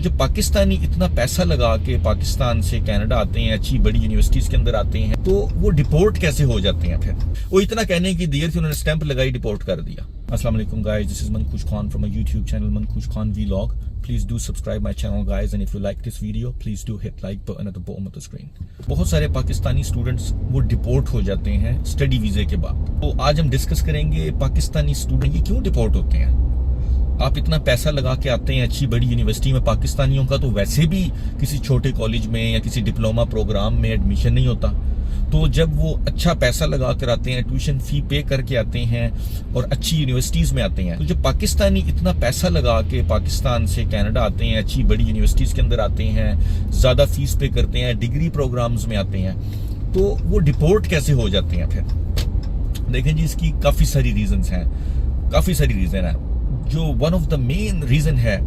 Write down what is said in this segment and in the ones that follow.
जब पाकिस्तानी इतना पैसा लगा के पाकिस्तान से कनाडा आते हैं, अच्छी बड़ी यूनिवर्सिटीज के अंदर आते हैं, तो वो डिपोर्ट कैसे हो जाते हैं? फिर वो इतना कहने की देर थी, उन्होंने स्टैंप लगाई, डिपोर्ट कर दिया। अस्सलाम वालेकुम guys, this is Mankush Khan from my YouTube channel Mankush Khan vlog. Please do subscribe my channel guys, and if you like this video please do hit like button at the bottom of the screen। बहुत सारे Pakistani students वो deport हो जाते हैं study वीजे के बाद। तो आज हम डिस्कस करेंगे पाकिस्तानी स्टूडेंट ये क्यों डिपोर्ट होते हैं। आप इतना पैसा लगा के आते हैं अच्छी बड़ी यूनिवर्सिटी में, पाकिस्तानियों का तो वैसे भी किसी छोटे कॉलेज में या किसी डिप्लोमा प्रोग्राम में एडमिशन नहीं होता, तो जब वो अच्छा पैसा लगा कर आते हैं, ट्यूशन फी पे करके आते हैं और अच्छी यूनिवर्सिटीज में आते हैं, तो जब पाकिस्तानी इतना पैसा लगा के पाकिस्तान से कनाडा आते हैं, अच्छी बड़ी यूनिवर्सिटीज के अंदर आते हैं, ज्यादा फीस पे करते हैं, डिग्री प्रोग्राम्स में आते हैं, तो वो डिपोर्ट कैसे हो जाते हैं? फिर देखें जी, इसकी काफी सारी रीजंस हैं, काफी सारी रीजन है। जो one of the main reason है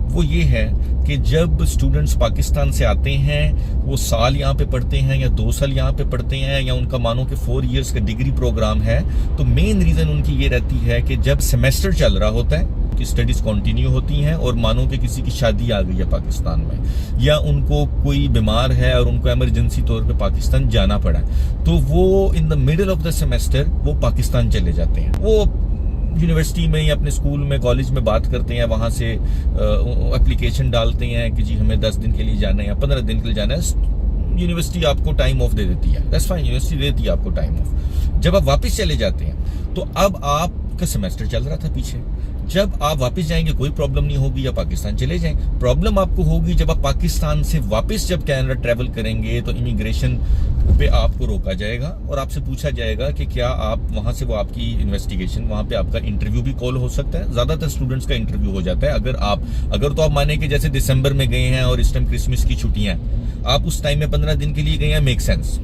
वो ये है कि जब स्टूडेंट्स पाकिस्तान से आते हैं, वो साल यहाँ पे पढ़ते हैं या 2 साल यहाँ पे पढ़ते हैं, या उनका मानो कि 4 इयर्स का डिग्री प्रोग्राम है, तो मेन रीजन उनकी ये रहती है कि जब सेमेस्टर चल रहा होता है कि स्टडीज कंटिन्यू होती हैं और मानो कि किसी की शादी आ गई है पाकिस्तान में, या उनको कोई बीमार है और उनको इमरजेंसी तौर पे पाकिस्तान जाना पड़ा, तो वो in the middle of the semester वो पाकिस्तान चले जाते हैं। वो यूनिवर्सिटी में या अपने स्कूल में कॉलेज में बात करते हैं, वहां से एप्लीकेशन डालते हैं कि जी हमें 10 दिन के लिए जाना है या 15 दिन के लिए जाना है। यूनिवर्सिटी आपको टाइम ऑफ दे देती है, दैट्स फाइन, यूनिवर्सिटी देती है आपको टाइम ऑफ। जब आप वापस चले जाते हैं तो अब आपका सेमेस्टर चल रहा था पीछे, जब आप वापस जाएंगे कोई प्रॉब्लम नहीं होगी, या पाकिस्तान चले जाएं, प्रॉब्लम आपको होगी जब आप पाकिस्तान से वापस जब कनाडा ट्रैवल करेंगे, तो इमिग्रेशन पे आपको रोका जाएगा और आपसे पूछा जाएगा कि क्या आप वहां से, वो आपकी इन्वेस्टिगेशन, वहां पे आपका इंटरव्यू भी कॉल हो सकता है। ज्यादातर स्टूडेंट्स का इंटरव्यू हो जाता है। अगर तो आप माने कि जैसे दिसंबर में गए हैं और इस टाइम क्रिसमस की छुट्टियां, आप उस टाइम में 15 दिन के लिए गए हैं, मेक सेंस,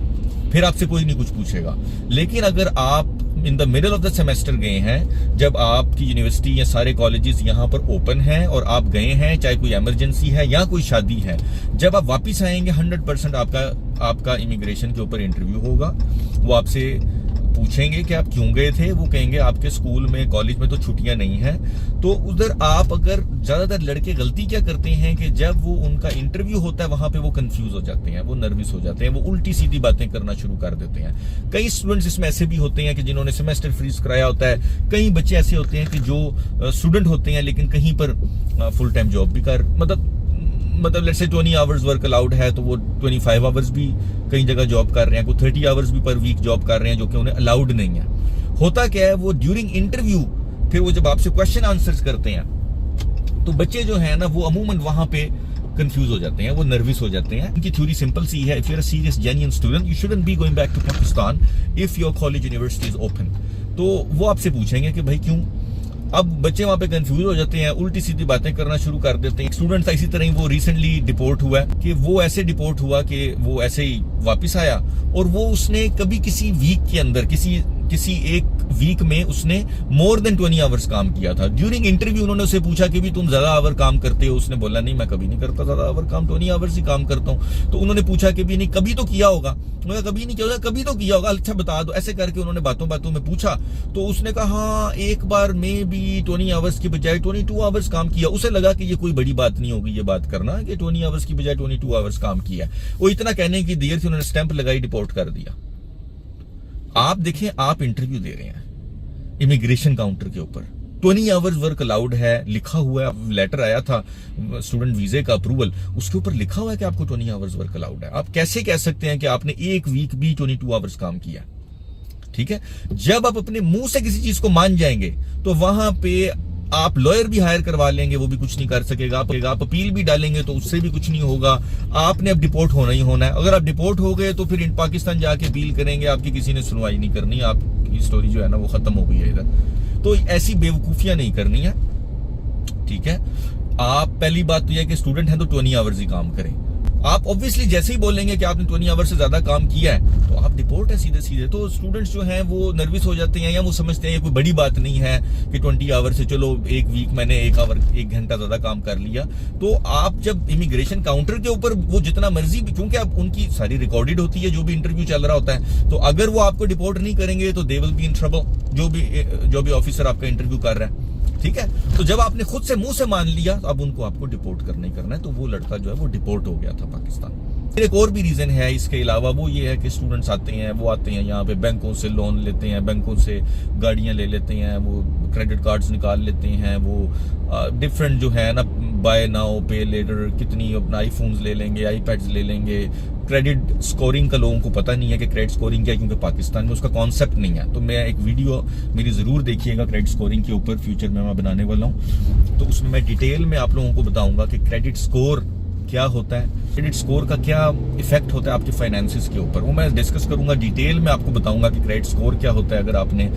फिर आपसे कोई नहीं कुछ पूछेगा। लेकिन अगर आप in the middle of the semester गए हैं, जब आपकी यूनिवर्सिटी या सारे कॉलेजेस यहाँ पर ओपन हैं और आप गए हैं, चाहे कोई इमरजेंसी है या कोई शादी है, जब आप वापस आएंगे 100% आपका इमिग्रेशन के ऊपर इंटरव्यू होगा। वो आपसे पूछेंगे कि आप क्यों गए थे, वो कहेंगे आपके स्कूल में कॉलेज में तो छुट्टियां नहीं हैं। तो उधर आप, अगर ज्यादातर लड़के गलती क्या करते हैं कि जब वो उनका इंटरव्यू होता है वहां पे वो कंफ्यूज हो जाते हैं, वो नर्वस हो जाते हैं, वो उल्टी सीधी बातें करना शुरू कर देते हैं। कई स्टूडेंट्स इसमें ऐसे भी होते हैं कि जिन्होंने सेमेस्टर फ्रीज कराया होता है। कई बच्चे ऐसे होते हैं कि जो स्टूडेंट होते हैं लेकिन कहीं पर फुल टाइम जॉब भी मतलब let's say 20 hours work allowed है, तो वो 25 आवर्स भी कई जगह जॉब कर रहे हैं, कोई 30 आवर्स भी पर वीक जॉब कर रहे हैं, जो कि उन्हें अलाउड नहीं है। होता क्या है, वो ड्यूरिंग इंटरव्यू फिर वो जब आपसे क्वेश्चन आंसर्स करते हैं, तो बच्चे जो है ना वो अमूमन वहां पे कंफ्यूज हो जाते हैं, वो नर्वस हो जाते हैं। उनकी थ्योरी सिंपल सी है, if you are a serious genuine student you shouldn't be going back to Pakistan if your college university is open. तो वो आपसे पूछेंगे कि भाई क्यों। अब बच्चे वहां पे कंफ्यूज हो जाते हैं, उल्टी सीधी बातें करना शुरू कर देते हैं। स्टूडेंट इसी तरह ही वो रिसेंटली डिपोर्ट हुआ है कि वो ऐसे डिपोर्ट हुआ कि वो ऐसे ही वापस आया और वो उसने कभी किसी वीक के अंदर किसी एक वीक में उसने मोर देन 20 आवर्स काम किया था। ड्यूरिंग इंटरव्यू उन्होंने उसे पूछा कि भी तुम ज्यादा आवर काम करते हो, उसने बोला नहीं मैं कभी नहीं करता ज्यादा आवर काम, 20 आवर्स ही काम करता हूँ। तो उन्होंने पूछा कि भी नहीं कभी तो किया होगा, उन्होंने कभी नहीं किया, कभी तो किया होगा, अच्छा बता दो। ऐसे करके उन्होंने बातों में पूछा, तो उसने कहा हाँ एक बार में भी 20 आवर्स की बजाय 22 आवर्स काम किया। उसे लगा कि ये कोई बड़ी बात नहीं होगी ये बात करना कि 20 आवर्स की बजाय 22 आवर्स काम किया। वो इतना कहने की देर थी, उन्होंने स्टैंप लगाई, डिपोर्ट कर दिया। आप देखें, आप इंटरव्यू दे रहे हैं इमिग्रेशन काउंटर के ऊपर, 20 आवर्स वर्क अलाउड है लिखा हुआ है, लेटर आया था स्टूडेंट वीजे का अप्रूवल, उसके ऊपर लिखा हुआ है कि आपको 20 आवर्स वर्क अलाउड है। आप कैसे कह सकते हैं कि आपने एक वीक भी 22 आवर्स काम किया? ठीक है, जब आप अपने मुंह से किसी चीज को मान जाएंगे तो वहां पे आप लॉयर भी हायर करवा लेंगे, वो भी कुछ नहीं कर सकेगा। आप अपील भी डालेंगे तो उससे भी कुछ नहीं होगा। आपने अब डिपोर्ट होना ही होना है। अगर आप डिपोर्ट हो गए तो फिर पाकिस्तान जाके अपील करेंगे, आपकी किसी ने सुनवाई नहीं करनी, आपकी स्टोरी जो है ना वो खत्म हो गई है इधर। तो ऐसी बेवकूफियां नहीं करनी है, ठीक है। आप पहली बात तो यह कि स्टूडेंट है तो 20 आवर्स ही काम करें। आप ऑब्वियसली जैसे ही बोलेंगे कि आपने 20 आवर्स से ज्यादा काम किया है तो आप डिपोर्ट है सीधे सीधे। तो स्टूडेंट्स जो हैं वो नर्वस हो जाते हैं या वो समझते हैं ये कोई बड़ी बात नहीं है कि 20 आवर से चलो एक वीक मैंने 1 घंटा ज्यादा काम कर लिया। तो आप जब इमिग्रेशन काउंटर के ऊपर वो जितना मर्जी भी, क्योंकि आप उनकी सारी रिकॉर्डेड होती है जो भी इंटरव्यू चल रहा होता है, तो अगर वो आपको डिपोर्ट नहीं करेंगे तो they will be in trouble, जो भी ऑफिसर आपका इंटरव्यू कर रहा है, ठीक है। तो जब आपने खुद से मुंह से मान लिया तो अब उनको आपको डिपोर्ट करना ही करना है। तो वो लड़का जो है वो डिपोर्ट हो गया था पाकिस्तान। फिर एक और भी रीजन है इसके अलावा, वो ये है कि स्टूडेंट्स आते हैं यहाँ पे बैंकों से लोन लेते हैं, बैंकों से गाड़ियां ले लेते हैं, वो क्रेडिट कार्ड्स निकाल लेते हैं, वो डिफरेंट जो है ना बाय नाउ पे लेटर, कितनी अपना आईफोन्स ले लेंगे, आईपैड्स ले लेंगे। क्रेडिट स्कोरिंग का लोगों को पता नहीं है कि क्रेडिट स्कोरिंग क्या है, क्योंकि पाकिस्तान में उसका कॉन्सेप्ट नहीं है। तो मैं एक वीडियो मेरी जरूर देखिएगा क्रेडिट स्कोरिंग के ऊपर, फ्यूचर में मैं बनाने वाला हूँ। तो उसमें मैं डिटेल में आप लोगों को बताऊंगा कि क्रेडिट स्कोर क्या होता है, क्रेडिट स्कोर का क्या इफेक्ट होता है आपके फाइनेंसेस के ऊपर, वो मैं डिस्कस करूंगा डिटेल में। आपको बताऊंगा कि क्रेडिट स्कोर क्या होता है अगर आपने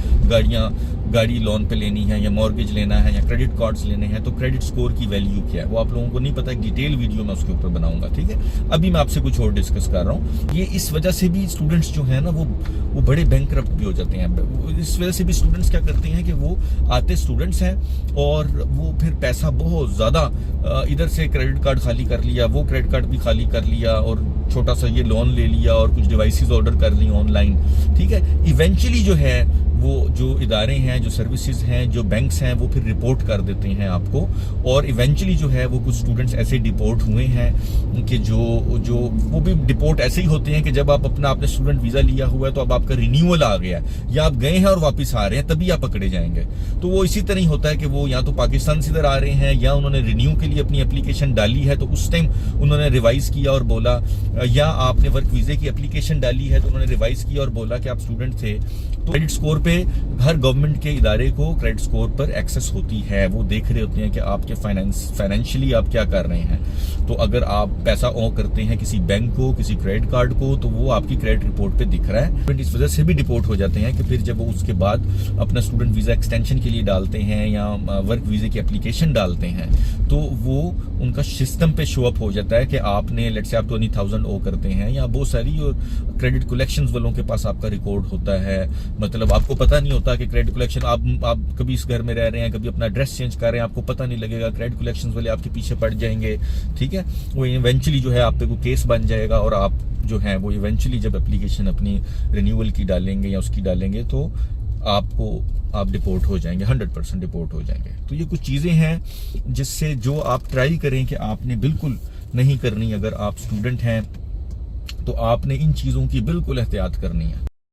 गाड़ी लोन पे लेनी है या मॉर्गेज लेना है या क्रेडिट कार्ड्स लेने हैं, तो क्रेडिट स्कोर की वैल्यू क्या है वो आप लोगों को नहीं पता। डिटेल वीडियो मैं उसके ऊपर बनाऊंगा, ठीक है। अभी मैं आपसे कुछ और डिस्कस कर रहा हूँ। ये इस वजह से भी स्टूडेंट्स जो है ना वो बड़े बैंकरप्ट भी हो जाते हैं। इस वजह से भी स्टूडेंट्स क्या करते हैं कि वो आते स्टूडेंट्स हैं और वो फिर पैसा बहुत ज्यादा इधर से क्रेडिट कार्ड खाली कर लिया, वो क्रेडिट कार्ड भी खाली कर लिया और छोटा सा ये लोन ले लिया और कुछ डिवाइसेस ऑर्डर कर ली ऑनलाइन, ठीक है। इवेंचुअली जो है वो जो इदारे हैं, जो सर्विसेज हैं, जो बैंक्स हैं, वो फिर रिपोर्ट कर देते हैं आपको। और इवेंचुअली जो है वो कुछ स्टूडेंट्स ऐसे डिपोर्ट हुए हैं कि जो वो भी डिपोर्ट ऐसे ही होते हैं कि जब आपने स्टूडेंट वीजा लिया हुआ है तो अब आपका रिन्यूअल आ गया या आप गए हैं और वापस आ रहे हैं, तभी आप पकड़े जाएंगे। तो वो इसी तरह ही होता है कि वो या तो पाकिस्तान से इधर आ रहे हैं या उन्होंने रिन्यू के लिए अपनी एप्लीकेशन डाली है तो उस टाइम उन्होंने रिवाइज किया और बोला, या आपने वर्क वीजे की एप्लीकेशन डाली है तो उन्होंने रिवाइज किया और बोला कि आप स्टूडेंट थे। तो क्रेडिट स्कोर पे हर गवर्नमेंट के इदारे को क्रेडिट स्कोर पर एक्सेस होती है, वो देख रहे होते हैं कि आपके फाइनेंशियली आप क्या कर रहे हैं। तो अगर आप पैसा ओ करते हैं किसी बैंक को, किसी क्रेडिट कार्ड को, तो वो आपकी क्रेडिट रिपोर्ट पे दिख रहा है। इस वजह से भी डिपोर्ट हो जाते हैं कि फिर जब वो उसके बाद अपना स्टूडेंट वीजा एक्सटेंशन के लिए डालते हैं या वर्क वीजे की एप्लीकेशन डालते हैं तो वो उनका सिस्टम पे शो अप हो जाता है कि आपने लेट्स से आप 20,000 ओ करते हैं या बहुत सारी क्रेडिट कलेक्शंस वालों के पास आपका रिकॉर्ड होता है। मतलब आपको पता नहीं होता कि क्रेडिट कलेक्शन आप कभी इस घर में रह रहे हैं, कभी अपना एड्रेस चेंज कर रहे हैं, आपको पता नहीं लगेगा, क्रेडिट कलेक्शंस वाले आपके पीछे पड़ जाएंगे, ठीक है। वो इवेंचुअली जो है आप पे को केस बन जाएगा और आप जो है वो इवेंचुअली जब एप्लीकेशन अपनी रिन्यूअल की डालेंगे या उसकी डालेंगे तो आप डिपोर्ट हो जाएंगे, 100% डिपोर्ट हो जाएंगे। तो ये कुछ चीजें हैं जिससे जो आप ट्राई करें कि आपने बिल्कुल नहीं करनी। अगर आप स्टूडेंट हैं तो आपने इन चीजों की बिल्कुल एहतियात करनी है।